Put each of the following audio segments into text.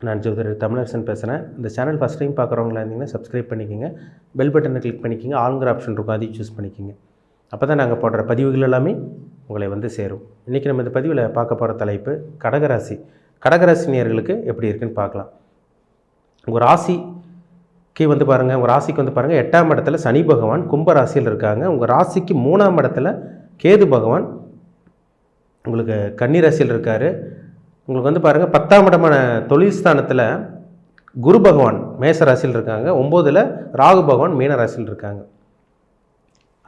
நான் ஜோதிடர் தமிழரசன் பேசுகிறேன். இந்த சேனல் ஃபஸ்ட் டைம் பார்க்குறவங்களா இருந்தீங்கன்னா சப்ஸ்கிரைப் பண்ணிக்கோங்க. பெல் பட்டனை கிளிக் பண்ணிக்கோங்க. ஆளுங்கிற ஆப்ஷன் இருக்கும், அதையும் சூஸ் பண்ணிக்கோங்க. அப்போ தான் நாங்கள் போடுற பதிவுகள் எல்லாமே உங்களை வந்து சேரும். இன்றைக்கி நம்ம இந்த பதிவில் பார்க்க போகிற தலைப்பு கடகராசி. கடகராசி நேயர்களுக்கு எப்படி இருக்குன்னு பார்க்கலாம். உங்கள் ராசிக்கு வந்து பாருங்கள், உங்கள் ராசிக்கு வந்து பாருங்கள் 8ஆம் இடத்துல சனி பகவான் கும்ப ராசியில் இருக்காங்க. உங்கள் ராசிக்கு 3ஆம் இடத்துல கேது பகவான் உங்களுக்கு கன்னி ராசியில் இருக்கார். உங்களுக்கு வந்து பாருங்கள் 10ஆம் இடமான தொழில் ஸ்தானத்தில் குரு பகவான் மேச ராசியில் இருக்காங்க. 9ல் ராகு பகவான் மீன ராசியில் இருக்காங்க.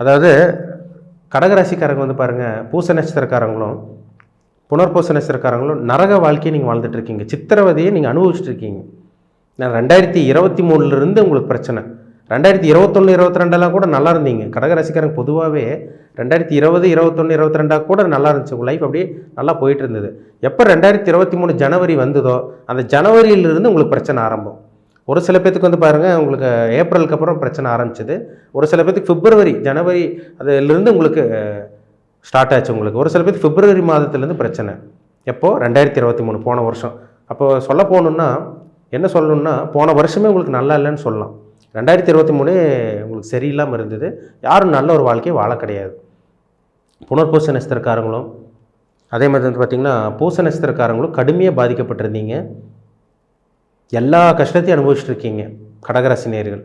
அதாவது கடகராசிக்காரங்க வந்து பாருங்கள், பூச நட்சத்திரக்காரங்களும் புனர்பூச நட்சத்திரக்காரங்களும் நரக வாழ்க்கையை நீங்கள் வாழ்ந்துட்டுருக்கீங்க. சித்திரவதையை நீங்கள் அனுபவிச்சுட்டு இருக்கீங்க. நான் 2023 உங்களுக்கு பிரச்சனை. 2021, 22 கூட நல்லா இருந்தீங்க. கடகராசிக்காரங்க பொதுவாகவே 2020, 21, 22 கூட நல்லா இருந்துச்சு. உங்கள் லைஃப் அப்படியே நல்லா போயிட்டு இருந்தது. எப்போ 2023 ஜனவரி வந்ததோ அந்த ஜனவரியிலிருந்து உங்களுக்கு பிரச்சனை ஆரம்பம். ஒரு சில பேத்துக்கு வந்து பாருங்கள், உங்களுக்கு ஏப்ரலுக்கு அப்புறம் பிரச்சனை ஆரம்பிச்சது. ஒரு சில பேத்துக்கு பிப்ரவரி, ஜனவரி அதிலிருந்து உங்களுக்கு ஸ்டார்ட் ஆச்சு. உங்களுக்கு ஒரு சில பேருக்கு பிப்ரவரி மாதத்துலேருந்து பிரச்சனை. எப்போது 2023 போன வருஷம். அப்போது சொல்ல போகணுன்னா என்ன சொல்லணுன்னா, போன வருஷமே உங்களுக்கு நல்லா இல்லைன்னு சொல்லலாம். 2023 உங்களுக்கு சரியில்லாமல் இருந்தது. யாரும் நல்ல ஒரு வாழ்க்கையை வாழ கிடையாது. புனர்பூச நட்சத்திரக்காரங்களும் அதே மாதிரி வந்து பார்த்திங்கன்னா பூச நட்சத்திரக்காரங்களும் கடுமையாக பாதிக்கப்பட்டிருந்தீங்க. எல்லா கஷ்டத்தையும் அனுபவிச்சுட்டு இருக்கீங்க கடகராசி நேயர்கள்.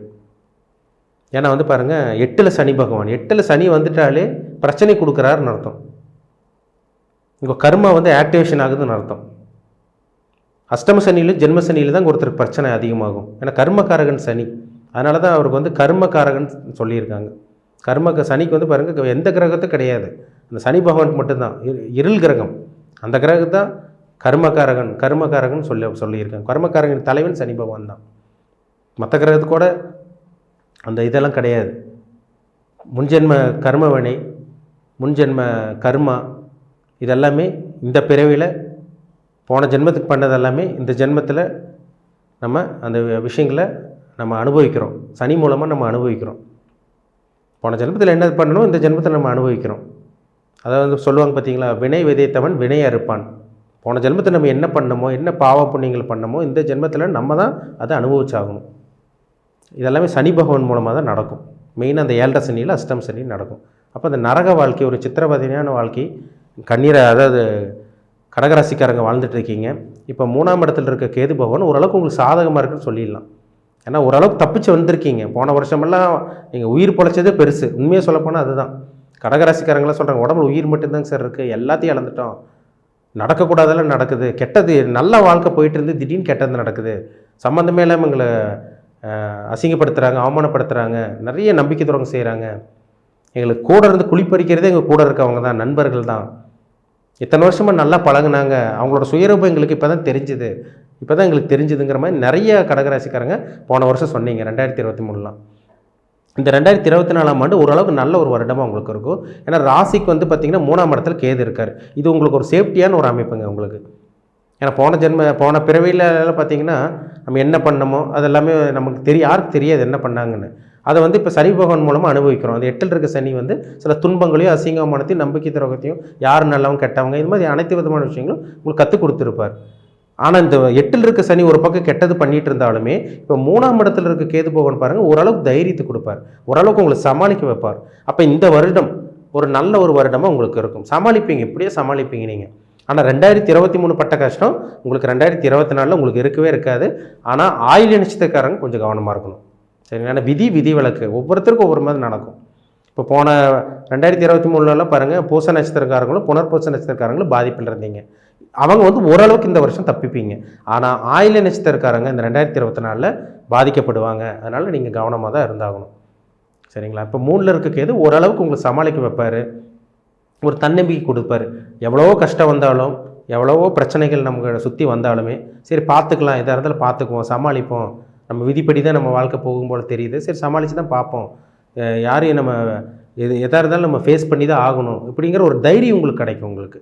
ஏன்னா வந்து பாருங்கள், 8ல் சனி பகவான், 8ல் சனி வந்துட்டாலே பிரச்சனை கொடுக்குறாருன்னு அர்த்தம். உங்கள் கர்மா வந்து ஆக்டிவேஷன் ஆகுதுன்னு அர்த்தம். அஷ்டம சனியில் ஜென்ம சனியில் தான் ஒருத்தருக்கு பிரச்சனை அதிகமாகும். ஏன்னா கர்மகாரகன் சனி. அதனால தான் அவருக்கு வந்து கர்மகாரகன் சொல்லியிருக்காங்க. சனிக்கு வந்து பாருங்கள் எந்த கிரகத்தும் கிடையாது, அந்த சனி பகவானுக்கு மட்டும்தான் இருள் கிரகம். அந்த கிரகத்தான் கர்மகாரகன் சொல்லியிருக்காங்க. கர்மகாரகன் தலைவன் சனி பகவான் தான். மற்ற கிரகத்துக்கு கூட அந்த இதெல்லாம் கிடையாது. முன்ஜென்ம கர்மவினை, முன்ஜென்ம கர்மா, இதெல்லாமே இந்த பிறவியில் போன ஜென்மத்துக்கு பண்ணது எல்லாமே இந்த ஜென்மத்தில் நம்ம அந்த விஷயங்களை நம்ம அனுபவிக்கிறோம். சனி மூலமாக நம்ம அனுபவிக்கிறோம். போன ஜென்மத்தில் என்ன பண்ணணும், இந்த ஜென்மத்தில் நம்ம அனுபவிக்கிறோம். அதாவது சொல்லுவாங்க பார்த்தீங்களா, வினை விதைத்தவன் வினை அறுப்பான். போன ஜென்மத்தில் நம்ம என்ன பண்ணமோ, என்ன பாவ புண்ணியங்கள் பண்ணமோ, இந்த ஜென்மத்தில் நம்ம தான் அதை அனுபவிச்சாகணும். இதெல்லாமே சனி பகவான் மூலமாக தான் நடக்கும். மெயினாக அந்த 7ரை சனியில் அஷ்டம சனி நடக்கும். அப்போ அந்த நரக வாழ்க்கை, ஒரு சித்திரவதையான வாழ்க்கை அதாவது கடகராசிக்காரங்க வாழ்ந்துட்டு இருக்கீங்க. இப்போ 3ஆம் இடத்துல இருக்க கேது பகவான் ஓரளவுக்கு உங்களுக்கு சாதகமாக இருக்குன்னு சொல்லிடலாம். ஏன்னா ஓரளவுக்கு தப்பிச்சு வந்திருக்கீங்க. போன வருஷமெல்லாம் நீங்கள் உயிர் பொழைச்சதே பெருசு. உண்மையாக சொல்லப்போனால் அதுதான். கடகராசிக்காரங்களாம் சொல்கிறாங்க, உடம்புல உயிர் மட்டும்தாங்க சார் இருக்குது, எல்லாத்தையும் இழந்துட்டோம், நடக்கக்கூடாதெல்லாம் நடக்குது, கெட்டது நல்ல வாழ்க்கை போயிட்டு இருந்து திடீர்னு கெட்டது நடக்குது, சம்மந்தமே இல்லாமல் எங்களை அசிங்கப்படுத்துகிறாங்க, அவமானப்படுத்துகிறாங்க, நிறைய நம்பிக்கை துரோகம் செய்கிறாங்க, எங்களுக்கு கூட இருந்து குளிப்பறிக்கிறதே எங்கள் கூட இருக்கவங்க தான், நண்பர்கள் தான், இத்தனை வருஷமாக நல்லா பழகுனாங்க, அவங்களோட சுயரூபம் எங்களுக்கு இப்போ தான் தெரிஞ்சுது, இப்போ தான் எங்களுக்கு தெரிஞ்சுதுங்கிற மாதிரி நிறைய கடகராசிக்காரங்க போன வருஷம் சொன்னீங்க 2023. இந்த 2024ஆம் ஆண்டு ஓரளவுக்கு நல்ல ஒரு வருடமாக உங்களுக்கு இருக்கும். ஏன்னா ராசிக்கு வந்து பார்த்திங்கன்னா 3ஆம் இடத்துல கேது இருக்கார். இது உங்களுக்கு ஒரு சேஃப்டியான ஒரு அமைப்புங்க உங்களுக்கு. ஏன்னா போன பிறவியில் பார்த்திங்கன்னா நம்ம என்ன பண்ணமோ அதெல்லாமே நமக்கு யாருக்கு தெரியாது என்ன பண்ணாங்கன்னு. அதை வந்து இப்போ சனி பகவான் மூலமாக அனுபவிக்கிறோம். அந்த 8ல் இருக்க சனி வந்து சில துன்பங்களையும் அசிங்கமானத்தையும் நம்பிக்கை துரோகத்தையும் யார் நல்லவங்க கெட்டவங்க இது மாதிரி அனைத்து விதமான விஷயங்களும் உங்களுக்கு கற்றுக் கொடுத்துருப்பார். ஆனால் இந்த 8ல் இருக்க சனி ஒரு பக்கம் கெட்டது பண்ணிகிட்டு இருந்தாலுமே இப்போ 3ஆம் இடத்துல இருக்க கேது பகவான் பாருங்கள், ஓரளவுக்கு தைரியத்தை கொடுப்பார், ஓரளவுக்கு உங்களை சமாளிக்க வைப்பார். அப்போ இந்த வருடம் ஒரு நல்ல ஒரு வருடமாக உங்களுக்கு இருக்கும். சமாளிப்பீங்க, இப்படியே சமாளிப்பீங்க நீங்கள். ஆனால் 2023 பட்ட கஷ்டம் உங்களுக்கு 2024 உங்களுக்கு இருக்கவே இருக்காது. ஆனால் ஆயில்ய நட்சத்திரக்காரங்க கொஞ்சம் கவனமாக இருக்கணும், சரிங்களா? ஏன்னா விதி விலக்கு ஒவ்வொருத்தருக்கும் ஒவ்வொரு மாதிரி நடக்கும். இப்போ போன 2023 பாருங்கள், பூச நட்சத்திரக்காரங்களும் புனர்பூச நட்சத்திரக்காரங்களும் பாதிப்பில் இருந்தீங்க. அவங்க வந்து ஓரளவுக்கு இந்த வருஷம் தப்பிப்பீங்க. ஆனால் ஆயில்ய நட்சத்திரக்காரங்க இந்த 2024 பாதிக்கப்படுவாங்க. அதனால் நீங்கள் கவனமாக தான் இருந்தாகணும், சரிங்களா? இப்போ 3ல் இருக்க கேது ஓரளவுக்கு உங்களுக்கு சமாளிக்க வைப்பார், ஒரு தன்னம்பிக்கை கொடுப்பார். எவ்வளவோ கஷ்டம் வந்தாலும், எவ்வளவோ பிரச்சனைகள் நமக்கு சுற்றி வந்தாலுமே சரி பார்த்துக்கலாம், எதாக இருந்தாலும் பார்த்துக்குவோம், சமாளிப்போம், நம்ம விதிப்படி தான் நம்ம வாழ்க்கை போகும்போது தெரியுது, சரி சமாளித்து தான் பார்ப்போம், யாரையும் நம்ம எதாக இருந்தாலும் நம்ம ஃபேஸ் பண்ணி தான் ஆகணும், இப்படிங்கிற ஒரு தைரியம் உங்களுக்கு கிடைக்கும் உங்களுக்கு,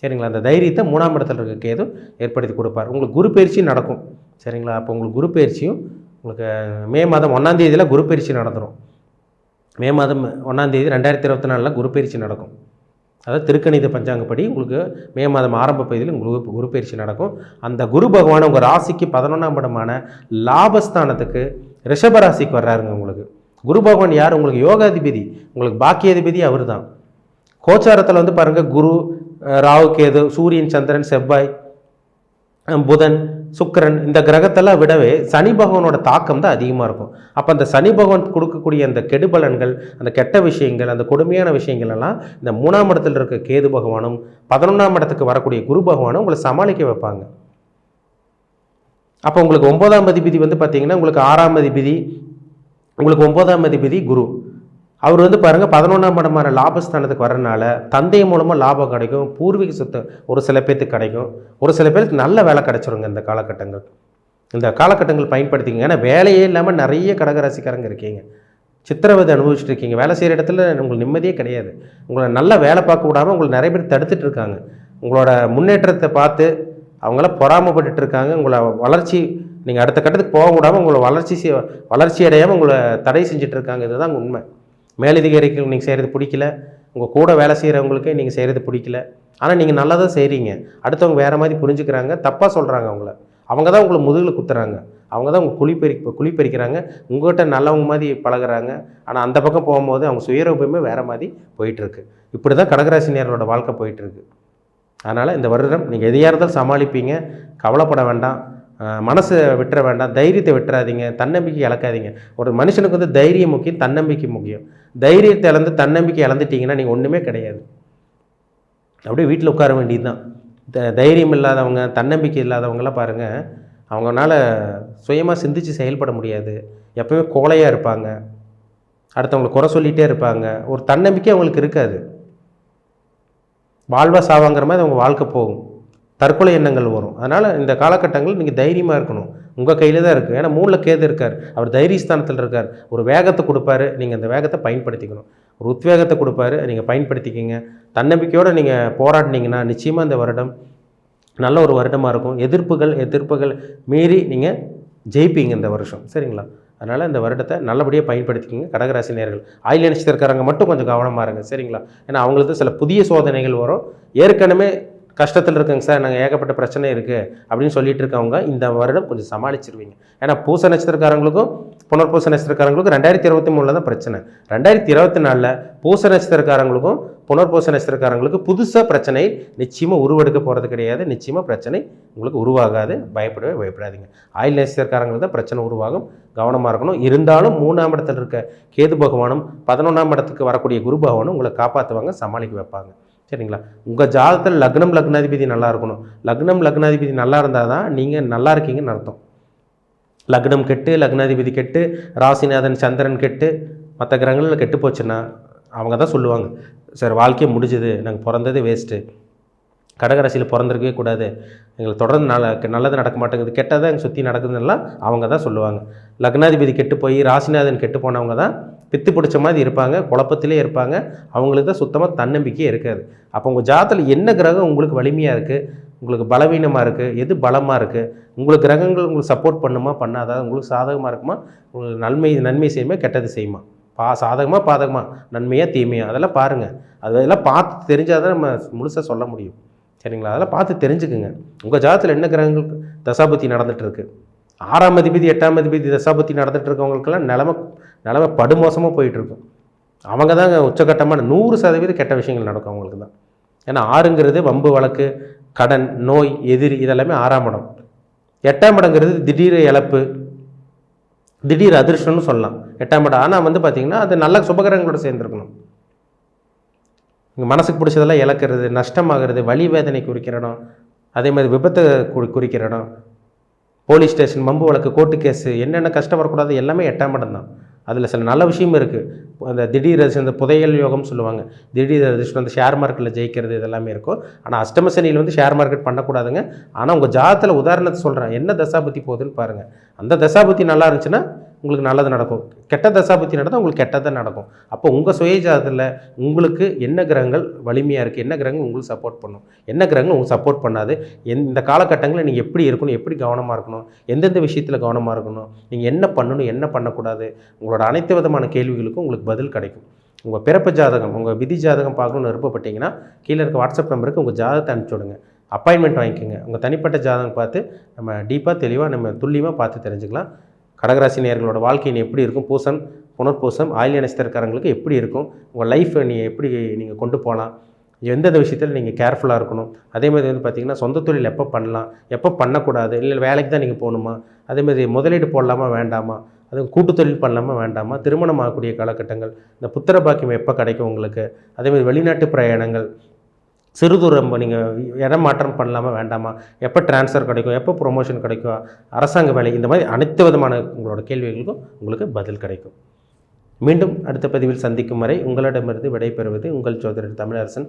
சரிங்களா? அந்த தைரியத்தை 3ஆம் இடத்துல இருக்க கேது ஏற்படுத்தி கொடுப்பார். உங்களுக்கு குரு பயிற்சியும் நடக்கும், சரிங்களா? அப்போ உங்களுக்கு குரு பயிற்சியும் உங்களுக்கு மே மாதம் 1ஆம் தேதியில் குரு பயிற்சி நடந்துடும். மே மாதம் 1ஆம் தேதி 2024 குரு பயிற்சி நடக்கும். அதாவது திருக்கணித பஞ்சாங்கப்படி உங்களுக்கு மே மாதம் ஆரம்ப பகுதியில் உங்களுக்கு குரு பயிற்சி நடக்கும். அந்த குரு பகவான் உங்கள் ராசிக்கு 11ஆம் இடமான லாபஸ்தானத்துக்கு ரிஷபராசிக்கு வர்றாருங்க. உங்களுக்கு குரு பகவான் யார்? உங்களுக்கு யோகாதிபதி, உங்களுக்கு பாக்கியாதிபதி அவர் தான். கோச்சாரத்தில் வந்து பாருங்கள், குரு, ராகு, கேது, சூரியன், சந்திரன், செவ்வாய், புதன், சுக்கிரன் இந்த கிரகத்தெல்லாம் விடவே சனி பகவானோட தாக்கம் தான் அதிகமாக இருக்கும். அப்போ அந்த சனி பகவான் கொடுக்கக்கூடிய அந்த கெடுபலன்கள், அந்த கெட்ட விஷயங்கள், அந்த கொடுமையான விஷயங்கள் எல்லாம் இந்த 3ஆம் இடத்துல இருக்க கேது பகவானும் 11ஆம் இடத்துக்கு வரக்கூடிய குரு பகவானும் உங்களை சமாளிக்க வைப்பாங்க. அப்போ உங்களுக்கு 9ஆம் அதிபதி வந்து பார்த்தீங்கன்னா உங்களுக்கு 6ஆம் அதிபதி, உங்களுக்கு 9ஆம் அதிபதி குரு. அவர் வந்து பாருங்கள் 11ஆம் இடமான லாபஸ்தானத்துக்கு வரனால தந்தை மூலமாக லாபம் கிடைக்கும், பூர்வீக சொத்து ஒரு சில பேர்த்துக்கு கிடைக்கும், ஒரு சில பேருக்கு நல்ல வேலை கிடைச்சிருங்க. இந்த காலகட்டங்கள் பயன்படுத்திங்க. ஏன்னா வேலையே இல்லாமல் நிறைய கடகராசிக்காரங்க இருக்கீங்க, சித்திரவதை அனுபவிச்சுட்டு இருக்கீங்க. வேலை செய்கிற இடத்துல உங்களுக்கு நிம்மதியே கிடையாது. உங்களை நல்லா வேலை பார்க்க விடாமல் உங்களை நிறைய பேர் தடுத்துட்டு இருக்காங்க. உங்களோட முன்னேற்றத்தை பார்த்து அவங்களாம் பொறாமப்பட்டு இருக்காங்க. உங்களை வளர்ச்சி நீங்கள் அடுத்த கட்டத்துக்கு போக விடாமல் உங்களை வளர்ச்சி அடையாமல் உங்களை தடை செஞ்சுட்டு இருக்காங்க. இதுதான் உண்மை. மேலதிகாரிகள் நீங்கள் செய்கிறது பிடிக்கல, உங்கள் கூட வேலை செய்கிறவங்களுக்கு நீங்கள் செய்கிறது பிடிக்கல. ஆனால் நீங்கள் நல்லா தான் செய்கிறீங்க, அடுத்தவங்க வேறு மாதிரி புரிஞ்சுக்கிறாங்க, தப்பாக சொல்கிறாங்க. அவங்க தான் உங்களை முதுகில் குத்துறாங்க, அவங்க தான் உங்கள் குழிப்பறிக்கிறாங்க, உங்கள்கிட்ட நல்லவங்க மாதிரி பழகிறாங்க. ஆனால் அந்த பக்கம் போகும்போது அவங்க சுயரூபமே வேறு மாதிரி போயிட்டுருக்கு. இப்படி தான் கடகராசினியர்களோட வாழ்க்கை போயிட்டுருக்கு. அதனால் இந்த வருடம் நீங்கள் எதையாக இருந்தாலும் சமாளிப்பீங்க, கவலைப்பட வேண்டாம், மனசை விட்டுற வேண்டாம், தைரியத்தை விட்டுறாதீங்க, தன்னம்பிக்கை இழக்காதீங்க. ஒரு மனுஷனுக்கு வந்து தைரியம் முக்கியம், தன்னம்பிக்கை முக்கியம். தைரியத்தை இழந்து தன்னம்பிக்கை இழந்துட்டிங்கன்னா நீங்கள் ஒன்றுமே கிடையாது, அப்படியே வீட்டில் உட்கார வேண்டியது தான். தைரியம் இல்லாதவங்க, தன்னம்பிக்கை இல்லாதவங்களாம் பாருங்கள், அவங்களால சுயமாக சிந்தித்து செயல்பட முடியாது, எப்பவுமே கோழையாக இருப்பாங்க, அடுத்தவங்களை குறை சொல்லிகிட்டே இருப்பாங்க, ஒரு தன்னம்பிக்கை அவங்களுக்கு இருக்காது. வாழ்வா சாவாங்கிற மாதிரி அவங்க வாழ்க்கை போகும், தற்கொலை எண்ணங்கள் வரும். அதனால் இந்த காலகட்டங்களில் நீங்கள் தைரியமாக இருக்கணும், உங்கள் கையில் தான் இருக்குது. ஏன்னா 3ல் கேது இருக்கார், அவர் தைரியஸ்தானத்தில் இருக்கார். ஒரு வேகத்தை கொடுப்பாரு, நீங்கள் அந்த வேகத்தை பயன்படுத்திக்கணும். ஒரு உத்வேகத்தை கொடுப்பாரு, நீங்கள் பயன்படுத்திக்கிங்க. தன்னம்பிக்கையோடு நீங்கள் போராடினீங்கன்னா நிச்சயமாக இந்த வருடம் நல்ல ஒரு வருடமாக இருக்கும். எதிர்ப்புகள் மீறி நீங்கள் ஜெயிப்பீங்க இந்த வருஷம், சரிங்களா? அதனால் இந்த வருடத்தை நல்லபடியாக பயன்படுத்திக்கிங்க. கடகராசி நேயர்கள், ஆயில் நட்சத்திரக்காரங்க மட்டும் கொஞ்சம் கவனமாக இருங்க, சரிங்களா? ஏன்னா அவங்களுக்கு சில புதிய சோதனைகள் வரும். ஏற்கனவே கஷ்டத்தில் இருக்குங்க சார், நாங்கள் ஏகப்பட்ட பிரச்சனை இருக்குது அப்படின்னு சொல்லிட்டு இருக்கவங்க இந்த வருடம் கொஞ்சம் சமாளிச்சிருவீங்க. ஏன்னா பூச நட்சத்திரக்காரங்களுக்கும் புனர்பூச நட்சத்திரக்காரங்களுக்கும் 2023 தான் பிரச்சனை. 2024 பூச நட்சத்திரக்காரங்களுக்கும் புனர்பூச நட்சத்திரக்காரங்களுக்கு புதுசாக பிரச்சனை நிச்சயமாக உருவெடுக்க போகிறது கிடையாது. நிச்சயமாக பிரச்சனை உங்களுக்கு உருவாகாது, பயப்படாதீங்க. ஆயில் நட்சத்திரக்காரங்களுக்கு தான் பிரச்சனை உருவாகும், கவனமாக இருக்கணும். இருந்தாலும் 3ஆம் இடத்துல இருக்க கேது பகவானும் 11ஆம் இடத்துக்கு வரக்கூடிய குரு பகவானும் உங்களை காப்பாற்றுவாங்க, சமாளிக்க வைப்பாங்க, சரிங்களா? உங்கள் ஜாதகத்தில் லக்னாதிபதி நல்லா இருக்கணும். லக்னாதிபதி நல்லா இருந்தால் தான் நீங்கள் நல்லா இருக்கீங்கன்னு அர்த்தம். லக்னம் கெட்டு, லக்னாதிபதி கெட்டு, ராசிநாதன் சந்திரன் கெட்டு, மற்ற கிரகங்களில் கெட்டு போச்சுன்னா அவங்க தான் சொல்லுவாங்க, சார் வாழ்க்கையை முடிஞ்சுது, நாங்கள் பிறந்ததே வேஸ்ட்டு, கடகராசியில் பிறந்திருக்கவே கூடாது, எங்களுக்கு தொடர்ந்து நல்லது நடக்க மாட்டேங்குது, கெட்டதாக எங்கள் சுற்றி நடக்குதுன்னெல்லாம் அவங்க தான் சொல்லுவாங்க. லக்னாதிபதி கெட்டு போய் ராசிநாதன் கெட்டு போனவங்க தான் பித்து பிடிச்ச மாதிரி இருப்பாங்க, குழப்பத்திலே இருப்பாங்க, அவங்களுக்கு தான் சுத்தமாக தன்னம்பிக்கையே இருக்காது. அப்போ உங்கள் ஜாதகத்தில் என்ன கிரகம் உங்களுக்கு வலிமையாக இருக்குது, உங்களுக்கு பலவீனமாக இருக்குது, எது பலமாக இருக்குது, உங்களுக்கு கிரகங்கள் உங்களுக்கு சப்போர்ட் பண்ணுமா பண்ணாதா, உங்களுக்கு சாதகமாக இருக்குமா, உங்களுக்கு நன்மை செய்யுமா கெட்டது செய்யுமா, சாதகமாக பாதகமாக, நன்மையாக தீமையாக, அதெல்லாம் பாருங்கள். அதெல்லாம் பார்த்து தெரிஞ்சால் தான் நம்ம முழுசாக சொல்ல முடியும், சரிங்களா? அதெல்லாம் பார்த்து தெரிஞ்சுக்குங்க. உங்கள் ஜாதகத்தில் என்ன கிரகங்களுக்கு தசாபுத்தி நடந்துகிட்ருக்கு, 6ஆம் அதிபதி 8ஆம் அதிபதி தசாபுத்தி நடந்துகிட்டு இருக்கவங்களுக்கெல்லாம் நிலமை படுமோசமாக போயிட்டுருக்கும். அவங்க தாங்க உச்சகட்டமான 100% கெட்ட விஷயங்கள் நடக்கும் அவங்களுக்கு தான். ஏன்னா 6ங்கிறது வம்பு வழக்கு, கடன், நோய், எதிரி, இதெல்லாமே 6ஆம் இடம். 8ஆம் இடங்கிறது திடீர் இழப்பு, திடீர் அதிர்ஷ்டம்னு சொல்லலாம் 8ஆம் இடம். ஆனால் வந்து பார்த்திங்கன்னா அது நல்ல சுபகிரகங்களோட சேர்ந்துருக்கணும். மனசுக்கு பிடிச்சதெல்லாம் இழக்கிறது, நஷ்டமாகிறது, வலி வேதனை குறிக்கிற இடம், அதே மாதிரி விபத்தை குறிக்கிற இடம், போலீஸ் ஸ்டேஷன், வம்பு வழக்கு, கோர்ட்டு கேஸு, என்னென்ன கஷ்டம் வரக்கூடாது எல்லாமே 8ஆம் இடம் தான். அதில் சில நல்ல விஷயமும் இருக்குது. அந்த திடீர் இந்த புதையல் யோகம்னு சொல்லுவாங்க, திடீர் அதிர்ஷ்டம், அந்த ஷேர் மார்க்கெட்டில் ஜெயிக்கிறது இதெல்லாமே இருக்கும். ஆனால் அஷ்டம சனியில் வந்து ஷேர் மார்க்கெட் பண்ணக்கூடாதுங்க. ஆனால் உங்கள் ஜாதகத்தில் உதாரணத்தை சொல்கிறேன், என்ன தசாபுத்தி போகுதுன்னு பாருங்கள். அந்த தசாபுத்தி நல்லா இருந்துச்சுன்னா உங்களுக்கு நல்லது நடக்கும், கெட்ட தசாபுத்தி நடந்தால் உங்களுக்கு கெட்டதாக நடக்கும். அப்போ உங்கள் சுய ஜாதகத்தில் உங்களுக்கு என்ன கிரகங்கள் வலிமையாக இருக்குது, என்ன கிரகங்கள் உங்களுக்கு சப்போர்ட் பண்ணும், என்ன கிரகங்கள் உங்களுக்கு சப்போர்ட் பண்ணாது, இந்த காலகட்டங்களில் நீங்கள் எப்படி இருக்கணும், எப்படி கவனமாக இருக்கணும், எந்தெந்த விஷயத்தில் கவனமாக இருக்கணும், நீங்கள் என்ன பண்ணணும், என்ன பண்ணக்கூடாது, உங்களோட அனைத்து விதமான கேள்விகளுக்கும் உங்களுக்கு பதில் கிடைக்கும். உங்கள் பிறப்பு ஜாதகம், உங்கள் விதி ஜாதகம் பார்க்கணுன்னு விருப்பப்பட்டீங்கன்னா கீழே இருக்க வாட்ஸ்அப் நம்பருக்கு உங்கள் ஜாதகத்தை அனுப்பிச்சி விடுங்க. அப்பாயின்மெண்ட் வாங்கிக்கோங்க. உங்கள் தனிப்பட்ட ஜாதகம் பார்த்து நம்ம டீப்பாக தெளிவாக நம்ம துல்லியமாக பார்த்து தெரிஞ்சுக்கலாம். கடகராசி நேயர்களோட வாழ்க்கை எப்படி இருக்கும், பூசம் புனர்பூசம் ஆயில்ய நட்சத்திரக்காரங்களுக்கு எப்படி இருக்கும், உங்கள் லைஃப்பை எப்படி நீங்கள் கொண்டு போகலாம், எந்தெந்த விஷயத்தில் நீங்கள் கேர்ஃபுல்லாக இருக்கணும். அதேமாதிரி வந்து பார்த்திங்கன்னா சொந்த தொழில் எப்போ பண்ணலாம், எப்போ பண்ணக்கூடாது, இல்லை வேலைக்கு தான் நீங்கள் போகணுமா, அதேமாதிரி முதலீடு போடலாமா வேண்டாமா, அதுவும் கூட்டு தொழில் பண்ணலாமா வேண்டாமா, திருமணம் ஆகக்கூடிய காலகட்டங்கள், இந்த புத்திர பாக்கியம் எப்போ கிடைக்கும் உங்களுக்கு, அதேமாதிரி வெளிநாட்டு பிரயாணங்கள், சிறு தூரம் நீங்கள் இடம் மாற்றம் பண்ணலாமா வேண்டாமா, எப்போ ட்ரான்ஸ்ஃபர் கிடைக்கும், எப்போ ப்ரொமோஷன் கிடைக்கும், அரசாங்க வேலை, இந்த மாதிரி அனைத்து விதமான உங்களோட கேள்விகளுக்கும் உங்களுக்கு பதில் கிடைக்கும். மீண்டும் அடுத்த பதிவில் சந்திக்கும் வரை உங்களிடமிருந்து விடைபெறுவது உங்கள் ஜோதிடர் தமிழரசன்.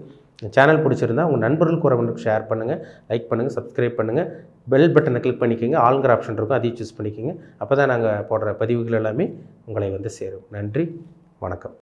சேனல் பிடிச்சிருந்தால் உங்கள் நண்பர்களுக்கு உறவுகளுக்கு ஷேர் பண்ணுங்கள், லைக் பண்ணுங்கள், சப்ஸ்கிரைப் பண்ணுங்கள், பெல் பட்டனை கிளிக் பண்ணிக்கோங்க. ஆளுங்கிற ஆப்ஷன் இருக்கும், அதையும் சூஸ் பண்ணிக்கோங்க. அப்போ தான் நாங்கள் போடுற பதிவுகள் எல்லாமே உங்களை வந்து சேரும். நன்றி, வணக்கம்.